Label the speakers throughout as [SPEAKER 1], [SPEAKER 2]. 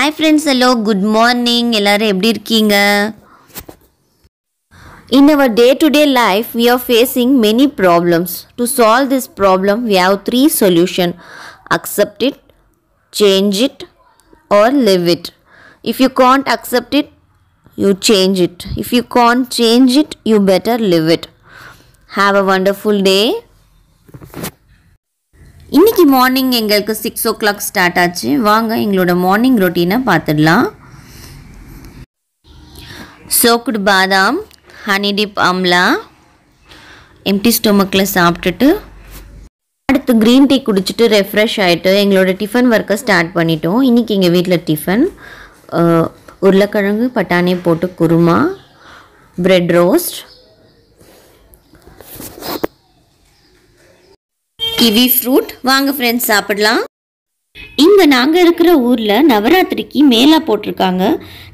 [SPEAKER 1] Hi friends, hello, good morning. எல்லாரும் எப்படி இருக்கீங்க? In our day-to-day life, we are facing many problems. To solve this problem, we have 3 solutions. Accept it, change it, or live it. If you can't accept it, you change it. If you can't change it, you better live it. Have a wonderful day. இன்னைக்கு morning எங்களுக்கு 6 o'clock start ஆச்சு. வாங்க எங்களோட morning ரொட்டீனை பார்த்துடலாம். Choked பாதாம், honey tip amla, empty ஸ்டொமக்கில் சாப்பிட்டுட்டு அடுத்து green tea குடிச்சிட்டு ரெஃப்ரெஷ் ஆகிட்டு எங்களோட டிஃபன் ஒர்க்கை ஸ்டார்ட் பண்ணிட்டோம். இன்றைக்கி எங்கள் வீட்டில் டிஃபன் உருளைக்கிழங்கு பட்டாணி போட்டு kurma, bread roast, kiwi fruit. வாங்க ஃப்ரெண்ட்ஸ் சாப்பிடலாம். இங்கே நாங்கள் இருக்கிற ஊரில் நவராத்திரிக்கு மேலா போட்டிருக்காங்க.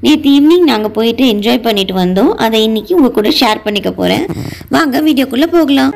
[SPEAKER 1] நேற்று ஈவினிங் நாங்கள் போயிட்டு என்ஜாய் பண்ணிட்டு வந்தோம். அதை இன்றைக்கி உங்கள் கூட ஷேர் பண்ணிக்க போகிறேன். வாங்க வீடியோக்குள்ளே போகலாம்.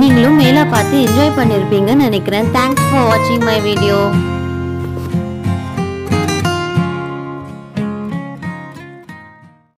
[SPEAKER 1] நீங்களும் மேலா பார்த்து என்ஜாய் பண்ணியிருப்பீங்கன்னு நினைக்கிறேன். தேங்க்ஸ் ஃபார் வாட்சிங் மை வீடியோ.